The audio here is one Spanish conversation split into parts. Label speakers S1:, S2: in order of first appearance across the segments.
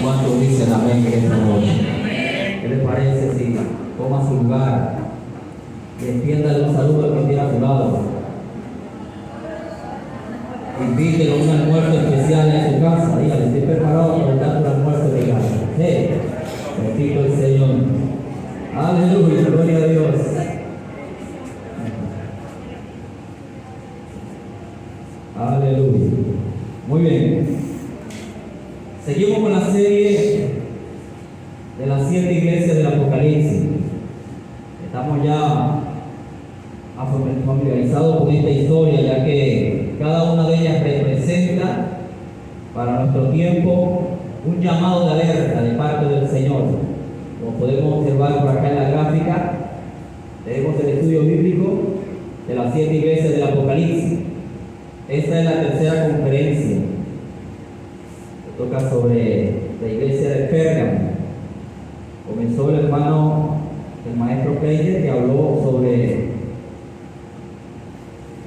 S1: ¿Cuántos dicen amén en esta noche? ¿Qué les parece si toma su lugar y extienda un saludo al que tiene a su lado? Invítelo a un almuerzo especial en su casa. Dígale, estoy preparado para dar un almuerzo de casa. Hey, bendito el Señor. Aleluya, gloria a Dios. Aleluya. Muy bien. Seguimos con la serie de las 7 iglesias del Apocalipsis. Estamos ya familiarizados con esta historia, ya que cada una de ellas representa para nuestro tiempo un llamado de alerta de parte del Señor. Como podemos observar por acá en la gráfica, tenemos el estudio bíblico de las 7 iglesias del Apocalipsis. Esta es la tercera conferencia que toca sobre la iglesia de Pérgamo. Comenzó el hermano, el maestro Peyer, que habló sobre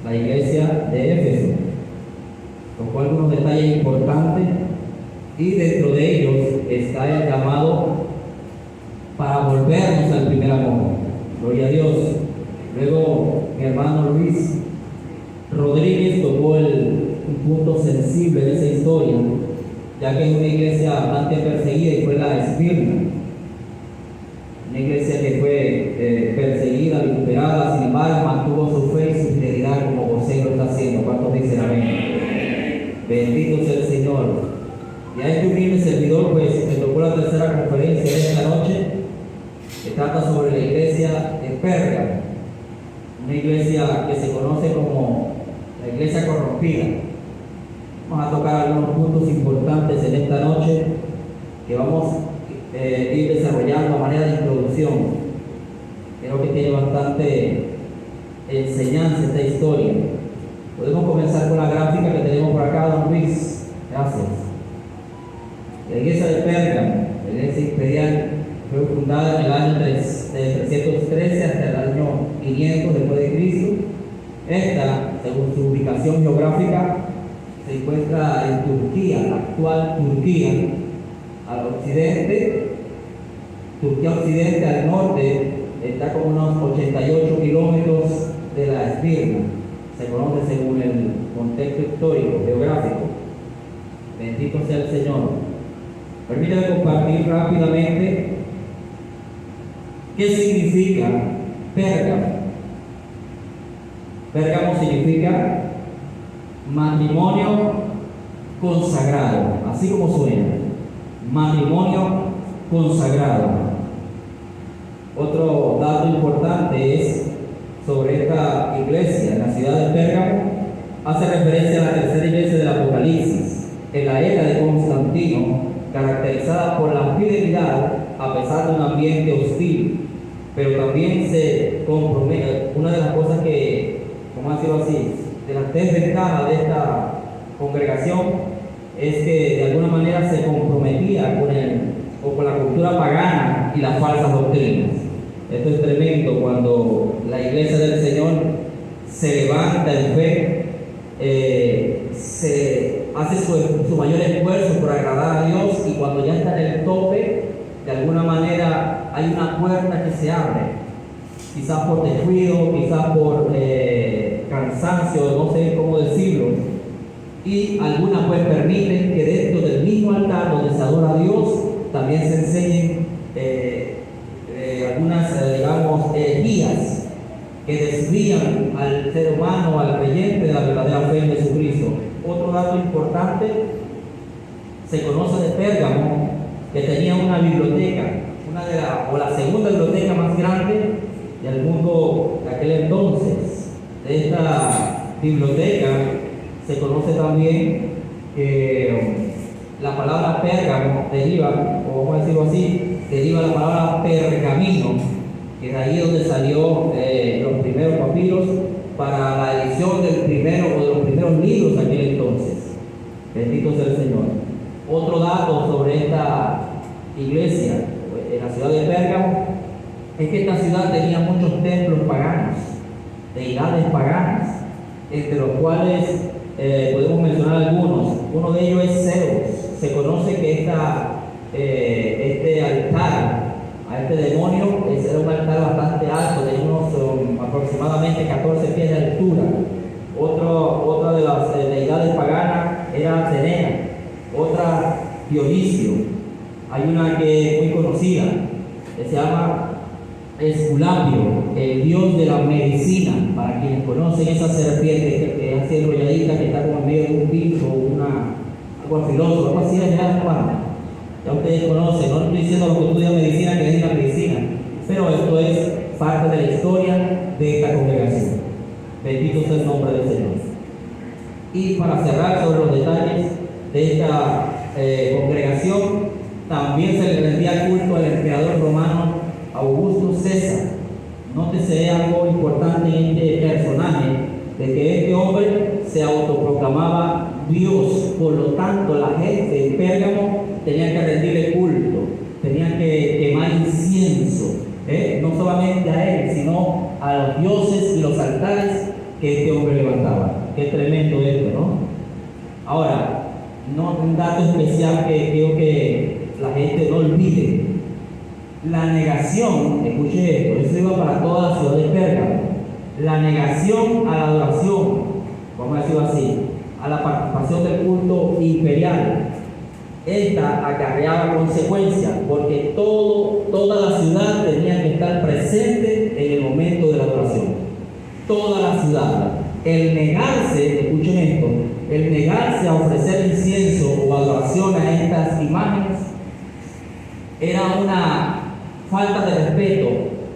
S1: la iglesia de Éfeso, tocó algunos detalles importantes y dentro de ellos está el llamado para volvernos al primer amor. Gloria a Dios. Luego mi hermano Luis Rodríguez tocó un punto sensible de esa historia, ya que es una iglesia bastante perseguida y fue la Esmirna, una iglesia que fue perseguida, vituperada, sin embargo mantuvo su fe y su fidelidad como José lo está haciendo. ¿Cuántos dicen amén? Bendito sea el Señor. Y a este humilde servidor pues me tocó la tercera conferencia de esta noche, que trata sobre la iglesia de Pérgamo, una iglesia que se conoce como la iglesia corrompida. Vamos a tocar algunos puntos importantes en esta noche que vamos a ir desarrollando a manera de introducción. Creo que tiene bastante enseñanza esta historia. Podemos comenzar con la gráfica que tenemos por acá, don Luis. Gracias. La iglesia de Pérgamo, la iglesia imperial, fue fundada en el año 313 hasta el año 500 después de Cristo. Esta, según su ubicación geográfica, se encuentra en Turquía, la actual Turquía, al occidente. Turquía occidente, al norte, está como unos 88 kilómetros de la Esmirna. Se conoce según el contexto histórico, geográfico. Bendito sea el Señor. Permítame compartir rápidamente qué significa Pérgamo. Pérgamo significa matrimonio consagrado, así como suena, matrimonio consagrado. Otro dato importante es sobre esta iglesia en la ciudad de Pérgamo. Hace referencia a la tercera iglesia del Apocalipsis, en la era de Constantino, caracterizada por la fidelidad a pesar de un ambiente hostil, pero también se compromete. Una de las cosas que, como ha sido así, de las desventajas de esta congregación es que de alguna manera se comprometía con la cultura pagana y las falsas doctrinas. Esto es tremendo cuando la iglesia del Señor se levanta en fe, se hace su mayor esfuerzo por agradar a Dios, y cuando ya está en el tope, de alguna manera hay una puerta que se abre, quizás por descuido, quizás por cansancio, no sé cómo decirlo, y algunas pues permiten que dentro del mismo altar donde se adora a Dios también se enseñen algunas guías que desvían al ser humano, al creyente, de la verdadera fe en Jesucristo. Otro dato importante, se conoce de Pérgamo que tenía una biblioteca, la segunda biblioteca más grande del mundo de aquel entonces. De esta biblioteca se conoce también que la palabra Pérgamo deriva, o vamos a decirlo así, deriva la palabra pergamino, que es ahí donde salió los primeros papiros para la edición del primero o de los primeros libros de aquel entonces. Bendito sea el Señor. Otro dato sobre esta iglesia en la ciudad de Pérgamo es que esta ciudad tenía muchos templos paganos, deidades paganas, entre los cuales podemos mencionar algunos. Uno de ellos es Zeus. Se conoce que esta este altar a este demonio. Ese era un altar bastante alto, de unos aproximadamente 14 pies de altura. Otra de las deidades paganas era Atenea, otra Dionisio. Hay una que es muy conocida, que se llama Esculapio, el dios de la medicina. Para quienes conocen esa serpiente que es así enrolladita, que está como en medio de un bicho, algo filoso, algo así, ya ustedes conocen. No estoy diciendo lo que estudia medicina, que es la medicina, pero esto es parte de la historia de esta congregación. Bendito sea el nombre del Señor. Y para cerrar sobre los detalles de esta congregación, también se le rendía culto al emperador romano Augusto César. Nótese algo importante en este personaje, de que este hombre se autoproclamaba Dios. Por lo tanto, la gente de Pérgamo tenía que rendirle culto, tenían que quemar incienso, no solamente a él, sino a los dioses y los altares que este hombre levantaba. Qué tremendo esto, ¿no? Ahora, un dato especial que quiero que la gente no olvide: la negación, escuche esto, eso iba para toda la ciudad de Pérgamo. La negación a la adoración, vamos a decirlo así, a la participación del culto imperial, esta acarreaba consecuencias, porque toda la ciudad tenía que estar presente en el momento de la adoración. Toda la ciudad. El negarse, escuchen esto, el negarse a ofrecer incienso o adoración a estas imágenes era una falta de respeto,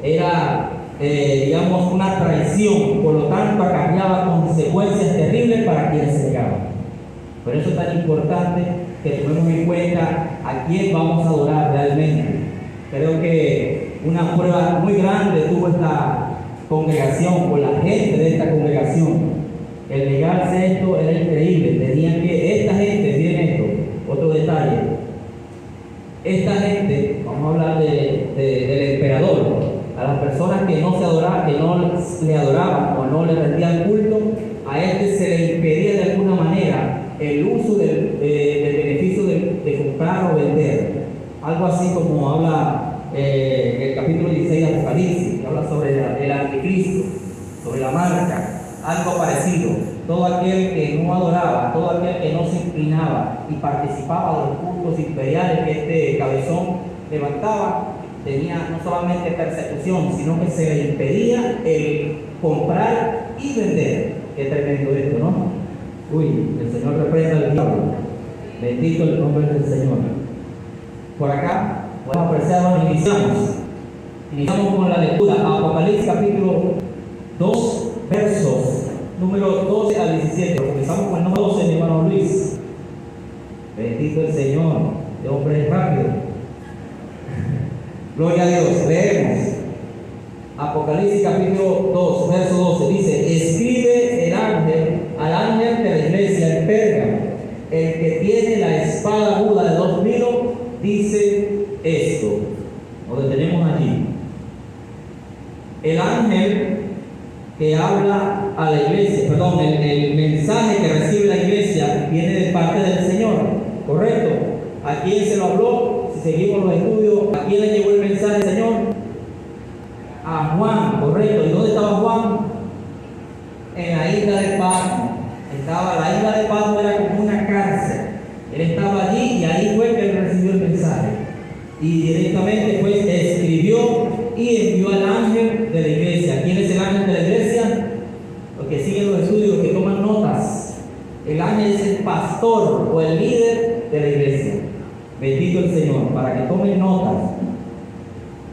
S1: era digamos una traición. Por lo tanto, acarreaba consecuencias terribles para quienes se negaban. Por eso es tan importante que tomemos en cuenta a quién vamos a adorar realmente. Creo que una prueba muy grande tuvo esta congregación, o la gente de esta congregación. El negarse a esto era increíble. Tenían que, esta gente, miren esto, otro detalle. Esta gente, vamos a hablar del emperador, a las personas que no se adoraban, que no le adoraban o no le rendían culto, a este se le impedía de alguna manera el uso del beneficio de comprar o vender. Algo así como habla el capítulo 16 de Apocalipsis, que habla sobre el anticristo, sobre la marca, algo parecido. Todo aquel que no adoraba, todo aquel que no se inclinaba y participaba de los cultos imperiales que este cabezón levantaba, tenía no solamente persecución, sino que se le impedía el comprar y vender. Qué tremendo esto, ¿no? Uy, el Señor reprenda al diablo. Bendito el nombre del Señor. Por acá, bueno, apreciados, iniciamos con la lectura. Apocalipsis capítulo 2, versos número 12 al 17. Comenzamos con el número 12, mi hermano Luis. Bendito el Señor, de hombre rápido. Gloria a Dios. Leemos Apocalipsis capítulo 2, verso 12. Dice: escribe el ángel al ángel de la iglesia en Pérgamo, el que tiene la espada aguda de 2 filos, dice esto. Nos detenemos allí. El ángel que habla a la iglesia, perdón, el mensaje que recibe la iglesia viene de parte del Señor, ¿correcto? ¿A quién se lo habló? Si seguimos los estudios, ¿a quién le llegó el mensaje del Señor? A Juan, ¿correcto? ¿Y dónde estaba Juan? En la isla de Patmos. La isla de Patmos era como una cárcel. Él estaba allí y ahí fue que él recibió el mensaje. Y directamente pues escribió y envió al ángel de la iglesia. ¿Quién es el ángel de la iglesia? Los que siguen los estudios, que toman notas. El ángel es el pastor o el líder de la iglesia. Bendito el Señor, para que tomen notas.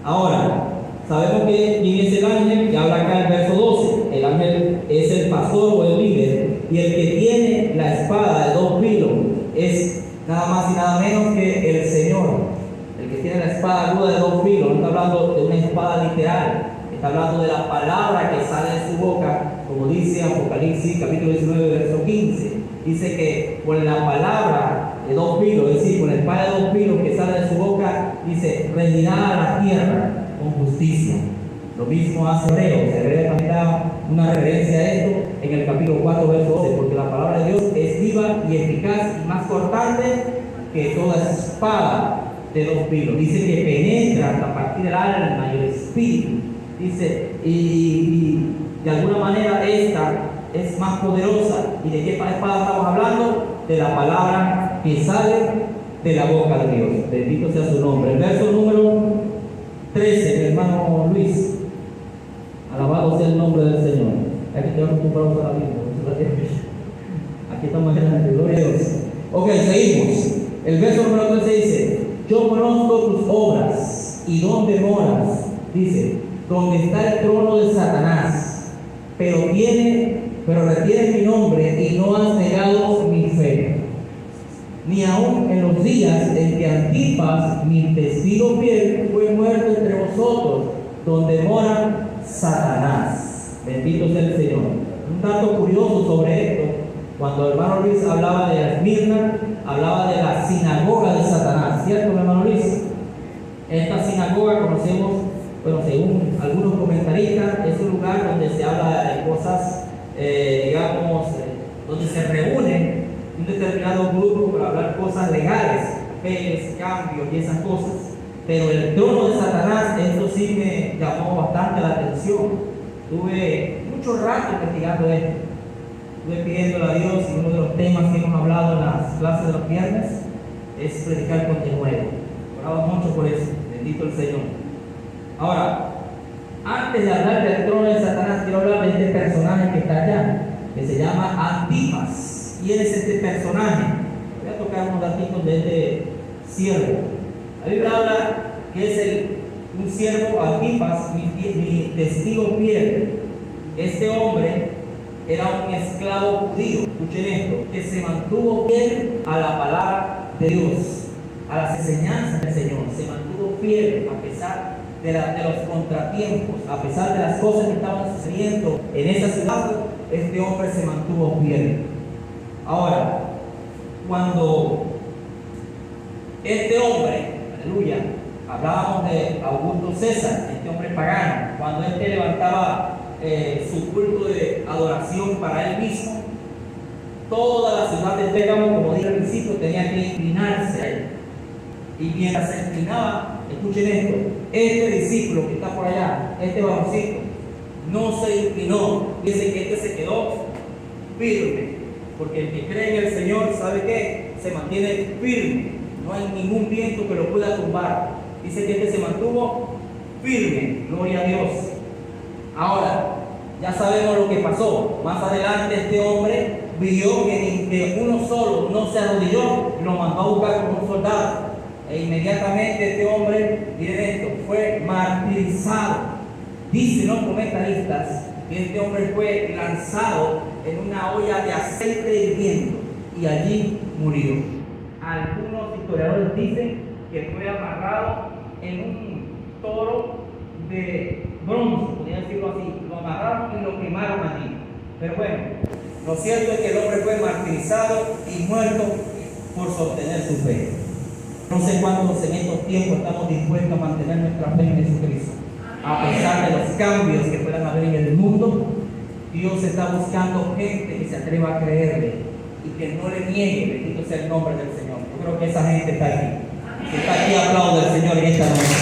S1: Ahora, sabemos que quién es el ángel, que habla acá en el verso 12. El ángel es el pastor o el líder, y el que tiene la espada de 2 filos es nada más y nada menos que el Señor. El que tiene la espada aguda de 2 filos, no está hablando de una espada literal, está hablando de la palabra que sale de su boca, como dice Apocalipsis capítulo 19, verso 15. Dice que con la palabra de 2 filos, es decir, con la espada de 2 filos que sale de su boca, dice, regirá a la tierra con justicia. Lo mismo hace Hebreos. Hebreos también da una referencia a esto en el capítulo 4, verso 12, porque la palabra de Dios es viva y eficaz y más cortante que toda espada de dos filos. Dice que penetra hasta partir del alma y el espíritu. Dice, y de alguna manera esta es más poderosa. ¿Y de qué espada estamos hablando? De la palabra que sale de la boca de Dios. Bendito sea su nombre. El verso número 13, mi hermano Luis. Alabado sea el nombre del Señor. Aquí tenemos acostumbrados a la Biblia. Aquí estamos en la gloria de Dios. Ok, seguimos. El verso número 13 dice: yo conozco tus obras y dónde moras. Dice: donde está el trono de Satanás, pero retienes mi nombre y no has negado mi fe, ni aun en los días en que Antipas, mi testigo fiel, fue muerto entre vosotros, donde mora Satanás. Bendito sea el Señor. Un dato curioso sobre esto: cuando el hermano Luis hablaba de la Esmirna, hablaba de la sinagoga de Satanás, ¿cierto, mi hermano Luis? Esta sinagoga conocemos, bueno, según algunos comentaristas, es un lugar donde se habla de cosas, donde se reúnen un determinado grupo para hablar cosas legales, papeles, cambios y esas cosas. Pero el trono de Satanás, esto sí me llamó bastante la atención. Tuve mucho rato investigando esto. Estuve pidiéndole a Dios, y uno de los temas que hemos hablado en las clases de los viernes es predicar con denuedo. Oraba mucho por eso. Bendito el Señor. Ahora, antes de hablar del trono de Satanás, quiero hablar de este personaje que está allá, que se llama Antipas. ¿Quién es este personaje? Voy a tocar unos datitos de este siervo. La Biblia habla que es un siervo Antipas, mi testigo fiel. Este hombre era un esclavo judío, escuchen esto, que se mantuvo fiel a la palabra de Dios, a las enseñanzas del Señor. Se mantuvo fiel a pesar de los contratiempos, a pesar de las cosas que estaban sucediendo en esa ciudad. Este hombre se mantuvo fiel. Ahora, cuando este hombre, aleluya, hablábamos de Augusto César, este hombre pagano, cuando este levantaba su culto de adoración para él mismo, toda la ciudad de Pérgamo, como dije al principio, tenía que inclinarse a él. Y mientras se inclinaba, escuchen esto, este discípulo que está por allá, este varoncito, no se inclinó. Dice que este se quedó firme, porque el que cree en el Señor, ¿sabe qué? Se mantiene firme. No hay ningún viento que lo pueda tumbar. Dice que este se mantuvo firme. Gloria a Dios. Ahora, ya sabemos lo que pasó. Más adelante este hombre vio que uno solo no se arrodilló, lo mandó a buscar como un soldado. E inmediatamente este hombre, miren esto, fue martirizado. Dicen los comentaristas que este hombre fue lanzado en una olla de aceite hirviendo y allí murió. Algunos historiadores dicen que fue amarrado en un toro de bronce, podría decirlo así. Lo amarraron y lo quemaron allí. Pero bueno, lo cierto es que el hombre fue martirizado y muerto por sostener su fe. No sé cuántos en estos tiempos estamos dispuestos a mantener nuestra fe en Jesucristo. A pesar de los cambios que puedan haber en el mundo, Dios está buscando gente que se atreva a creerle y que no le niegue. Bendito sea el nombre del Señor. Yo creo que esa gente está aquí. Si está aquí, aplaude al Señor en esta noche.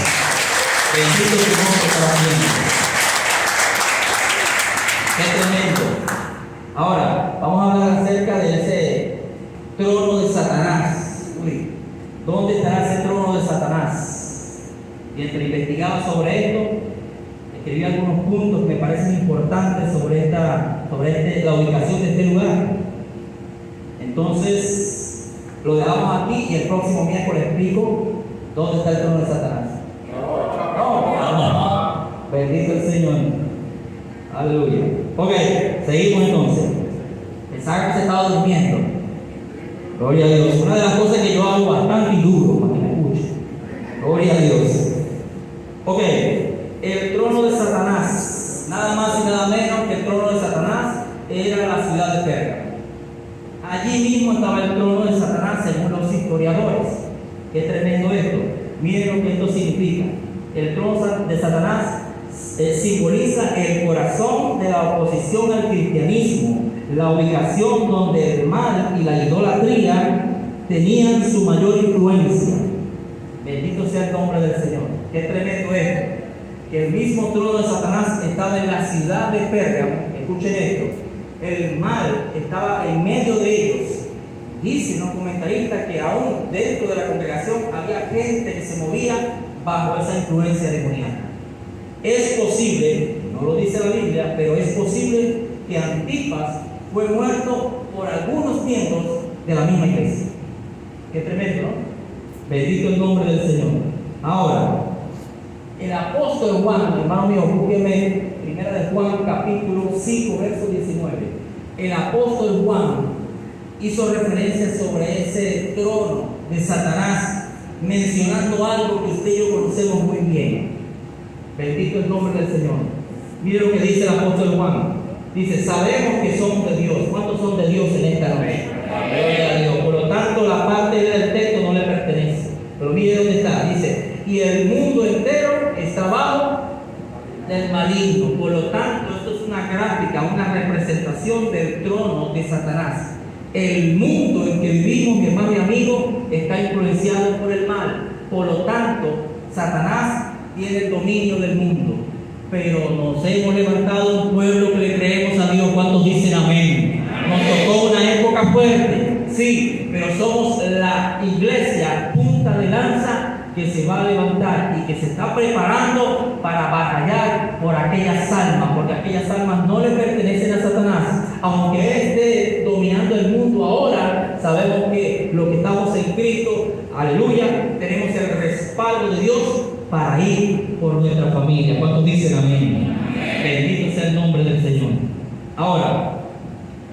S1: Bendito su nombre para siempre. Qué tremendo. Ahora, vamos a hablar acerca de ese trono de Satanás. ¿Dónde estará ese trono de Satanás? Mientras investigaba sobre esto, escribí algunos puntos que me parecen importantes sobre la ubicación de este lugar. Entonces, lo dejamos aquí y el próximo miércoles explico dónde está el trono de Satanás. Bendito el Señor. Aleluya. Ok, seguimos entonces. Pensaba que se estaba durmiendo. Gloria a Dios. Una de las cosas que yo hago bastante duro para que me escuche. Gloria a Dios. Ok, el trono de Satanás, nada más y nada menos que el trono de Satanás era la ciudad de Pérgamo. Allí mismo estaba el trono de Satanás según los historiadores. Qué tremendo esto. Miren lo que esto significa. El trono de Satanás simboliza el corazón de la oposición al cristianismo, la ubicación donde el mal y la idolatría tenían su mayor influencia. Bendito sea el nombre del Señor. Qué tremendo es que el mismo trono de Satanás estaba en la ciudad de Pérgamo. Escuchen esto. El mal estaba en medio de ellos. Dicen los comentaristas que aún dentro de la congregación había gente que se movía bajo esa influencia demoníaca. Es posible, no lo dice la Biblia, pero es posible que Antipas fue muerto por algunos miembros de la misma iglesia. Qué tremendo, ¿no? Bendito el nombre del Señor. Ahora, el apóstol Juan, hermano mío, búsqueme primera de Juan, capítulo 5, verso 19. El apóstol Juan hizo referencia sobre ese trono de Satanás, mencionando algo que usted y yo conocemos muy bien. Bendito el nombre del Señor. Mire lo que dice el apóstol Juan. Dice, sabemos que somos de Dios. ¿Cuántos son de Dios en esta noche? Gloria a Dios. Por lo tanto, la parte del texto no le pertenece. Pero mire dónde está. Dice, y el mundo entero está bajo del maligno. Por lo tanto, esto es una gráfica, una representación del trono de Satanás. El mundo en que vivimos, mi hermano y amigo, está influenciado por el mal. Por lo tanto, Satanás tiene el dominio del mundo. Pero nos hemos levantado un pueblo que le creemos a Dios. ¿Cuántos dicen amén? Nos tocó una época fuerte, sí, pero somos la iglesia punta de lanza que se va a levantar y que se está preparando para batallar por aquellas almas, porque aquellas almas no le pertenecen a Satanás. Aunque esté dominando el mundo ahora, sabemos que lo que estamos en Cristo, aleluya, tenemos el respaldo de Dios para ir por nuestra familia. ¿Cuántos dicen amén? Bendito sea el nombre del Señor. Ahora,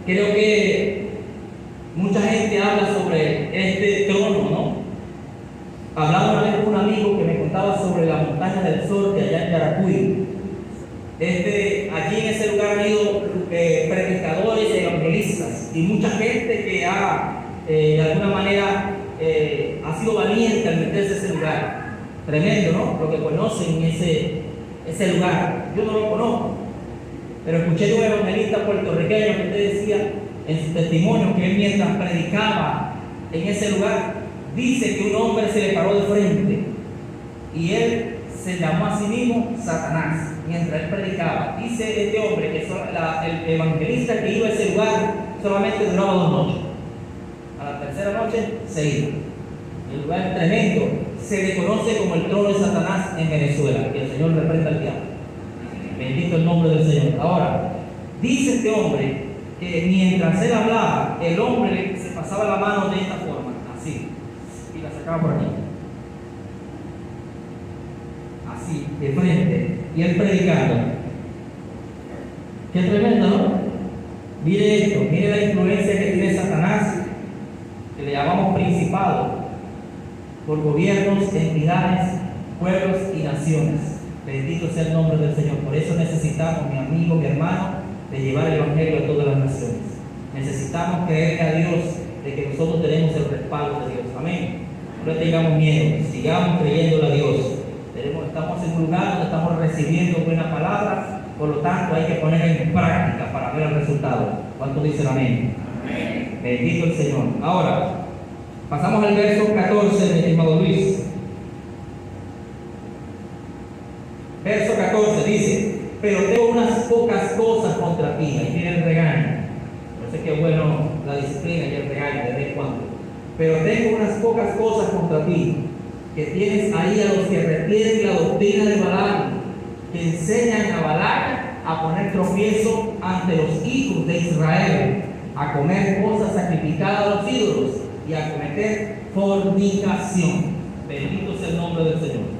S1: creo que mucha gente habla sobre este trono, ¿no? Hablaba una vez con un amigo que me contaba sobre la montaña del Sol, que allá en Yaracuy. Allí en ese lugar han ido predicadores y evangelistas y mucha gente que ha, de alguna manera, ha sido valiente al meterse a ese lugar. Tremendo, ¿no? Lo que conocen ese lugar. Yo no lo conozco, pero escuché de un evangelista puertorriqueño que usted decía en su testimonio que él, mientras predicaba en ese lugar, dice que un hombre se le paró de frente y él se llamó a sí mismo Satanás mientras él predicaba. Dice este hombre que el evangelista que iba a ese lugar solamente duraba 2 noches. A la tercera noche se iba. El lugar es tremendo. Se le conoce como el trono de Satanás en Venezuela. Que el Señor reprenda al diablo. Bendito el nombre del Señor. Ahora, dice este hombre que mientras él hablaba, el hombre se pasaba la mano de esta forma, así, y la sacaba por aquí, así, de frente, y él predicando. Qué tremendo, ¿no? Mire esto, mire la influencia que tiene Satanás, que le llamamos principado, por gobiernos, entidades, pueblos y naciones. Bendito sea el nombre del Señor. Por eso necesitamos, mi amigo, mi hermano, de llevar el evangelio a todas las naciones. Necesitamos creer a Dios de que nosotros tenemos el respaldo de Dios. Amén. No le tengamos miedo, sigamos creyéndole a Dios. Estamos en un lugar donde estamos recibiendo buena palabra, por lo tanto hay que poner en práctica para ver el resultado. ¿Cuántos dicen amén? Amén. Bendito el Señor. Ahora, pasamos al verso 14, mi estimado Luis. Verso 14 dice, pero tengo unas pocas cosas contra ti. Ahí viene el regaño. No sé qué bueno la disciplina y el regaño de vez en cuando. Pero tengo unas pocas cosas contra ti, que tienes ahí a los que retienen la doctrina de Balaam, que enseñan a Balaam a poner tropiezo ante los hijos de Israel, a comer cosas sacrificadas a los ídolos y a cometer fornicación. Bendito sea el nombre del Señor.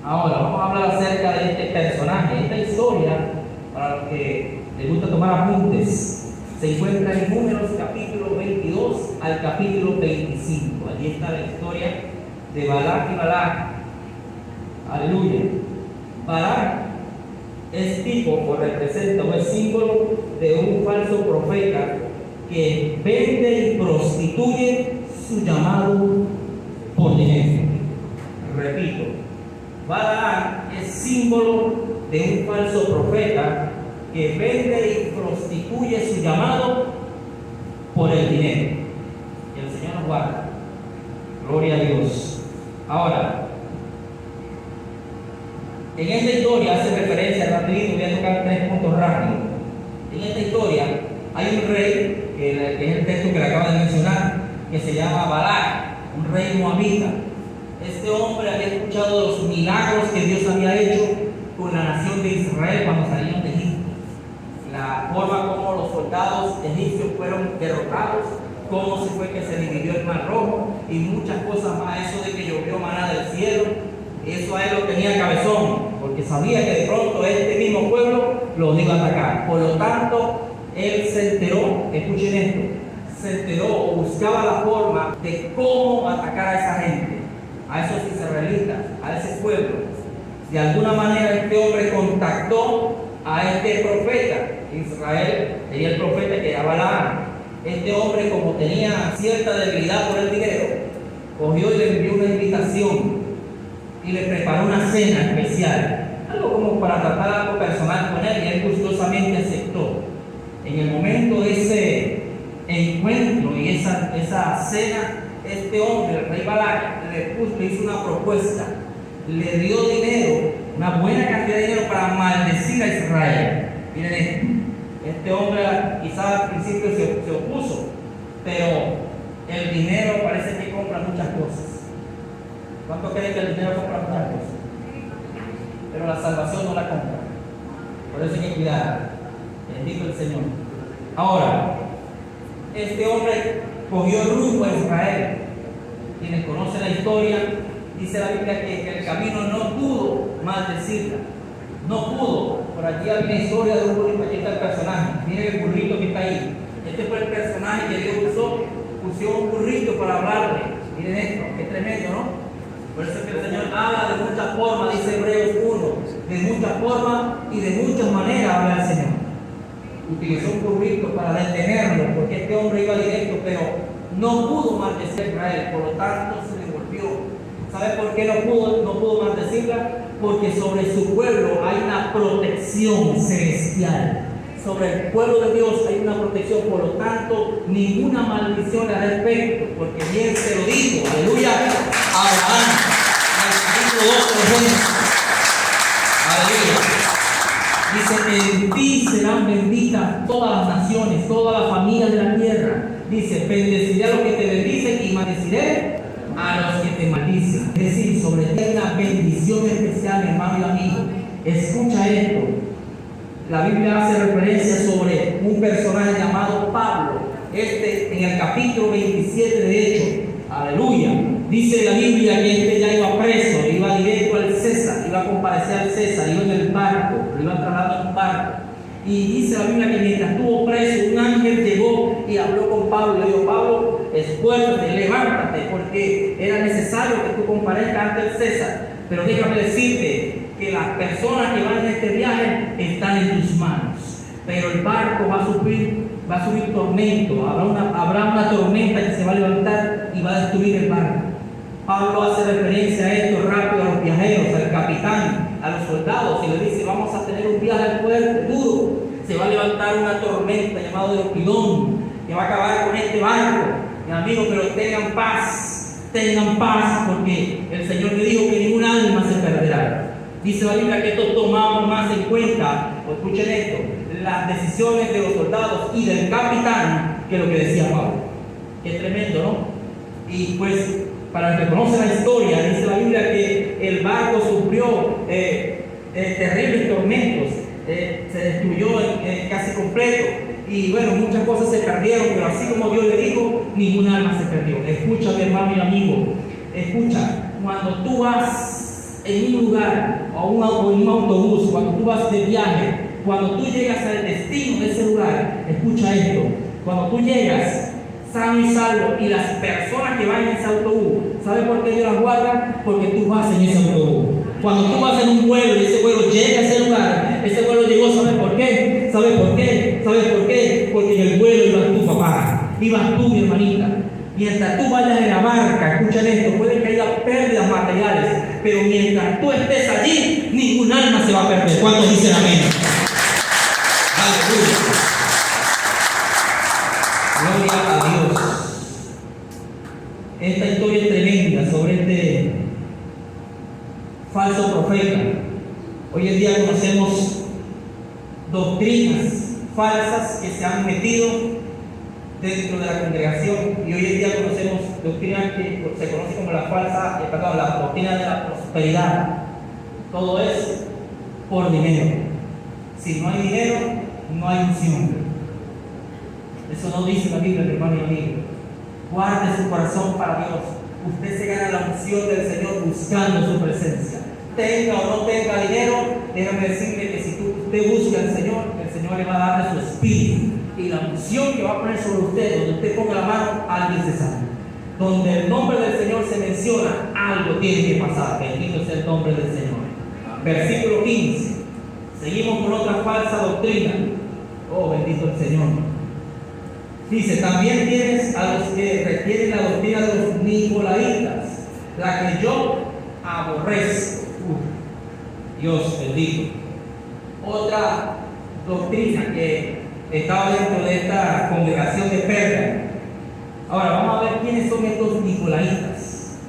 S1: Ahora vamos a hablar acerca de este personaje. Esta historia, para los que les gusta tomar apuntes, se encuentra en Números capítulo 22 al capítulo 25. Allí está la historia de Balac y Balac. Aleluya. Balac es tipo o representa o es símbolo de un falso profeta que vende y prostituye su llamado por dinero. Repito, Balaam es símbolo de un falso profeta que vende y prostituye su llamado por el dinero. Y el Señor nos guarda. Gloria a Dios. Ahora, En esta historia hace referencia, rapidito, voy a tocar 3 puntos rápidos. En esta historia hay un rey, que es el texto que le acabo de mencionar, que se llama Balac, un rey moabita. Este hombre había escuchado los milagros que Dios había hecho con la nación de Israel cuando salieron de Egipto. La forma como los soldados egipcios fueron derrotados, cómo se fue que se dividió el Mar Rojo y muchas cosas más. Eso de que llovió maná del cielo, eso a él lo tenía cabezón, porque sabía que de pronto este mismo pueblo los iba a atacar. Por lo tanto, él se enteró, escuchen esto, se enteró o buscaba la forma de cómo atacar a esa gente, a esos israelitas, a ese pueblo. De alguna manera este hombre contactó a este profeta. Israel tenía el profeta que era Balaam. Este hombre, como tenía cierta debilidad por el dinero, cogió y le envió una invitación y le preparó una cena especial, algo como para tratar algo personal con él, y él gustosamente aceptó. En el momento de ese encuentro y esa cena, este hombre, el rey Balac, le hizo una propuesta, le dio dinero, una buena cantidad de dinero para maldecir a Israel. Miren esto, este hombre quizás al principio se opuso, pero el dinero parece que compra muchas cosas. ¿Cuánto creen que el dinero compra muchas cosas? Pero la salvación no la compra. Por eso hay que cuidar. Bendito el Señor. Ahora, este hombre cogió rumbo a Israel. Quienes conocen la historia, dice la Biblia que el camino no pudo maldecirla. No pudo. Por allí hay una historia de un burrito. Aquí está el personaje. Miren el burrito que está ahí. Este fue el personaje que Dios usó. Puso un burrito para hablarle. Miren esto, qué tremendo, ¿no? Por eso es que el Señor habla de muchas formas, dice Hebreos 1. De muchas formas y de muchas maneras habla el Señor. Utilizó un burrito para detenerlo, porque este hombre iba directo, pero no pudo maldecir a Israel. Por lo tanto, se le volvió. ¿Sabe por qué no pudo maldecirla? Porque sobre su pueblo hay una protección celestial. Sobre el pueblo de Dios hay una protección, por lo tanto, ninguna maldición al respecto, porque bien se lo dijo, aleluya, a Abraham, en el capítulo 2 de Génesis. Aleluya. Dice, en ti serán benditas todas las naciones, todas las familias de la tierra. Dice, bendeciré a los que te bendicen y maldeciré a los que te maldicen. Es decir, sobre ti hay una bendición especial, mi hermano y amigo. Escucha esto. La Biblia hace referencia sobre un personaje llamado Pablo. En el capítulo 27 de Hechos. Aleluya. Dice la Biblia que este ya iba preso, iba directo al César, iba a comparecer al César, iba en el barco, lo iba trasladando en un barco. Y dice la Biblia que mientras estuvo preso, un ángel llegó y habló con Pablo. Le dijo, Pablo, esfuérzate, levántate, porque era necesario que tú comparezcas ante el César. Pero déjame decirte que las personas que van en este viaje están en tus manos. Pero el barco va a sufrir tormento, habrá una tormenta que se va a levantar y va a destruir el barco. Pablo hace referencia a esto rápido a los viajeros, al capitán, a los soldados, y le dice, vamos a tener un viaje fuerte, duro. Se va a levantar una tormenta llamada Eupidón, que va a acabar con este barco. Mi amigo, pero tengan paz, porque el Señor le dijo que ningún alma se perderá. Dice la Biblia que esto tomamos más en cuenta, escuchen esto, las decisiones de los soldados y del capitán que lo que decía Pablo. Qué tremendo, ¿no? Y pues, para el que conoce la historia, dice la Biblia que el barco sufrió terribles tormentos, se destruyó casi completo. Y bueno, muchas cosas se perdieron, pero así como Dios le dijo, ningún alma se perdió. Escucha, mi hermano y amigo, escucha, cuando tú vas en un lugar o en un autobús, cuando tú vas de viaje, cuando tú llegas al destino de ese lugar, escucha esto, cuando tú llegas sano y salvo y las personas que van en ese autobús, ¿sabes por qué Dios las guarda? Porque tú vas en ese autobús. Cuando tú vas en un vuelo y ese vuelo llega a ese lugar, ese vuelo llegó, ¿sabes por qué? ¿Sabes por qué? ¿Sabes por qué? Porque en el vuelo ibas tú, papá, ibas tú, mi hermanita. Mientras tú vayas en la barca, escuchen esto, puede que haya pérdidas materiales, pero mientras tú estés allí, ningún alma se va a perder. ¿Cuántos dicen amén? Aleluya. Gloria a Dios. Esta historia es tremenda sobre este falso profeta
S2: Hoy en día conocemos doctrinas falsas que se han metido dentro de la congregación, y hoy en día conocemos doctrinas que se conoce como la doctrina de la prosperidad. Todo es por dinero. Si no hay dinero, no hay unción. Eso no dice la Biblia, hermano y amigo. Guarde su corazón para Dios. Usted se gana la unción del Señor buscando su presencia. Tenga o no tenga dinero, déjame decirle que si usted busca al Señor, el Señor le va a dar de su espíritu. Y la unción que va a poner sobre usted, donde usted ponga la mano, algo es necesario. Donde el nombre del Señor se menciona, algo tiene que pasar. Bendito sea el nombre del Señor. Versículo 15. Seguimos con otra falsa doctrina. Oh, bendito el Señor. Dice, también tienes a los que retienen la doctrina de los nicolaitas, la que yo aborrezco. Dios bendito. Otra doctrina que estaba dentro de esta congregación de Perga. Ahora vamos a ver quiénes son estos nicolaitas.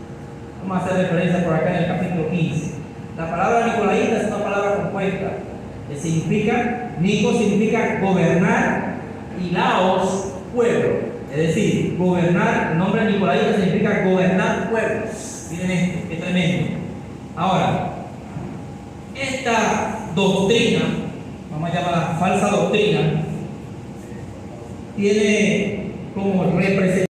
S2: Vamos a hacer referencia por acá en el capítulo 15. La palabra nicolaita es una palabra compuesta que significa, Nico significa gobernar y laos, pueblo. Es decir, gobernar, el nombre nicolaita significa gobernar pueblos. Miren esto, qué tremendo. Ahora, esta doctrina, vamos a llamarla falsa doctrina, tiene como representante